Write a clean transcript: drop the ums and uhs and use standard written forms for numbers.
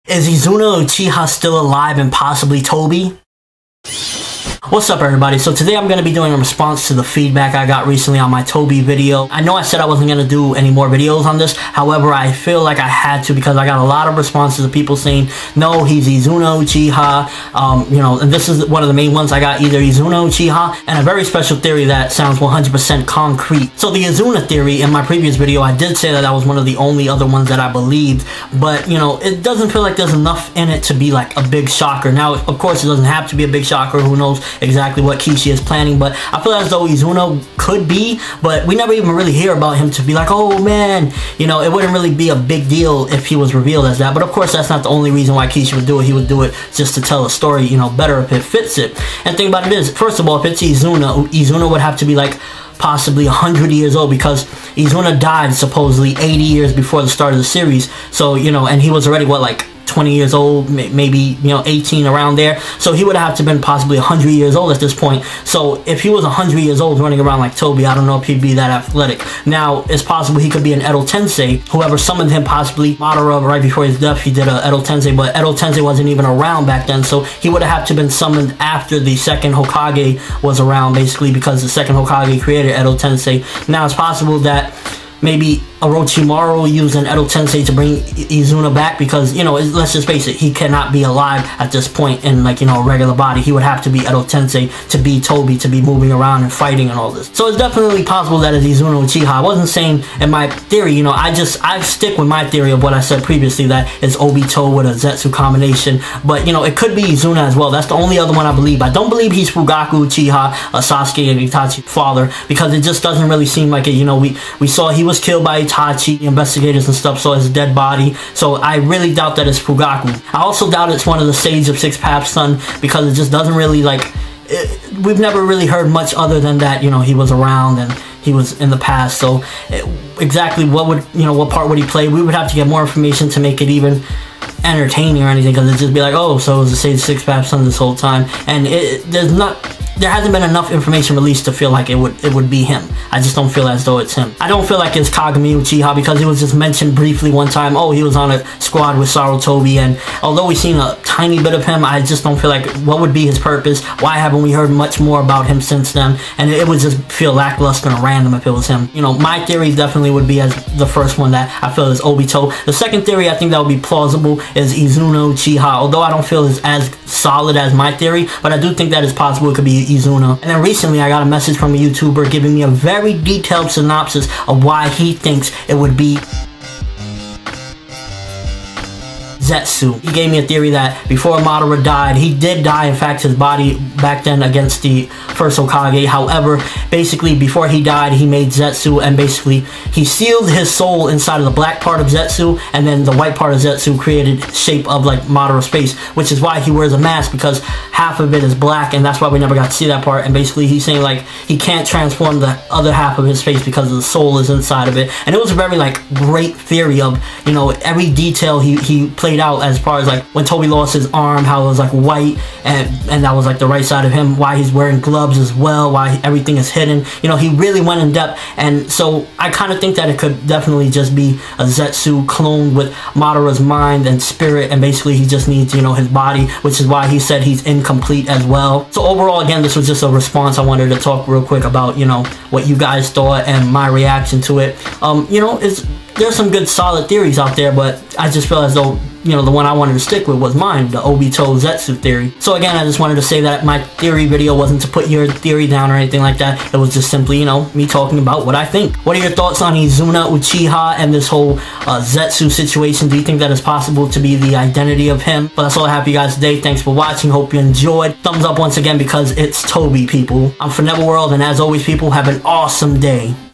Is Izuna Uchiha still alive and possibly Tobi? What's up everybody? So today I'm going to be doing a response to the feedback I got recently on my Tobi video. I know I said I wasn't going to do any more videos on this, however I feel like I had to because I got a lot of responses of people saying, no, he's Izuna Uchiha, and this is one of the main ones. I got either Izuna Uchiha and a very special theory that sounds 100% concrete. So the Izuna theory, in my previous video, I did say that that was one of the only other ones that I believed, but it doesn't feel like there's enough in it to be like a big shocker. Now, of course, it doesn't have to be a big shocker. Who knows exactly what Kishi is planning, but I feel as though Izuna could be, but we never even really hear about him to be like, oh man, it wouldn't really be a big deal if he was revealed as that. But of course, that's not the only reason why Kishi would do it. He would do it just to tell a story, better if it fits it. And the thing about it is, first of all, if it's Izuna would have to be like possibly 100 years old, because Izuna died supposedly 80 years before the start of the series. So, and he was already, what, like 20 years old, maybe 18, around there. So he would have to been possibly 100 years old at this point. So if he was 100 years old running around like Tobi, I don't know if he'd be that athletic. Now it's possible he could be an Edo Tensei, whoever summoned him, possibly Madara. Right before his death he did a Edo Tensei, but Edo Tensei wasn't even around back then, so he would have to been summoned after the second Hokage was around, basically, because the second Hokage created Edo Tensei. Now it's possible that maybe Orochimaru used an Edo Tensei to bring Izuna back, because, let's just face it, he cannot be alive at this point in, like, a regular body. He would have to be Edo Tensei to be Tobi, to be moving around and fighting and all this. So it's definitely possible that it's Izuna Uchiha. I wasn't saying in my theory, I stick with my theory of what I said previously, that it's Obito with a Zetsu combination. But, it could be Izuna as well. That's the only other one I believe. I don't believe he's Fugaku Uchiha, Sasuke and Itachi's father, because it just doesn't really seem like it. We saw he was killed by Itachi, investigators and stuff, saw his dead body. So I really doubt that it's Fugaku. I also doubt it's one of the Sage of Six Paths son, because it just doesn't really, we've never really heard much other than that, he was around and he was in the past. So exactly what part would he play? We would have to get more information to make it even entertaining or anything, because it'd just be like, oh, so it was the Sage of Six Paths son this whole time, and there hasn't been enough information released to feel like it would be him. I just don't feel as though it's him. I don't feel like it's Kagami Uchiha, because it was just mentioned briefly one time. Oh, he was on a squad with Tobi, and although we've seen a tiny bit of him, I just don't feel like, what would be his purpose? Why haven't we heard much more about him since then? And it would just feel lackluster and random if it was him. My theory definitely would be as the first one, that I feel is Obito. The second theory I think that would be plausible is Izuna Uchiha, although I don't feel it's as solid as my theory, but I do think that it's possible it could be Izuna. And then recently I got a message from a YouTuber giving me a very detailed synopsis of why he thinks it would be Zetsu. He gave me a theory that before Madara died, he did die, in fact, his body back then against the first Hokage. However, basically before he died, he made Zetsu, and basically he sealed his soul inside of the black part of Zetsu, and then the white part of Zetsu created shape of like Madara's face, which is why he wears a mask, because half of it is black, and that's why we never got to see that part. And basically he's saying like he can't transform the other half of his face because the soul is inside of it. And it was a very great theory of every detail he played out, as far as like when Tobi lost his arm, how it was like white, and that was like the right side of him, why he's wearing gloves as well, why everything is hidden. He really went in depth. And so I kind of think that it could definitely just be a Zetsu cloned with Madara's mind and spirit, and basically he just needs his body, which is why he said he's incomplete as well. So overall, again, this was just a response. I wanted to talk real quick about what you guys thought and my reaction to it. There's some good solid theories out there, but I just feel as though the one I wanted to stick with was mine, the Obito Zetsu theory. So again, I just wanted to say that my theory video wasn't to put your theory down or anything like that. It was just simply, me talking about what I think. What are your thoughts on Izuna Uchiha and this whole Zetsu situation? Do you think that it's possible to be the identity of him? But that's all I have for you guys today. Thanks for watching. Hope you enjoyed. Thumbs up once again, because it's Tobi, people. I'm ForneverWorld, and as always, people, have an awesome day.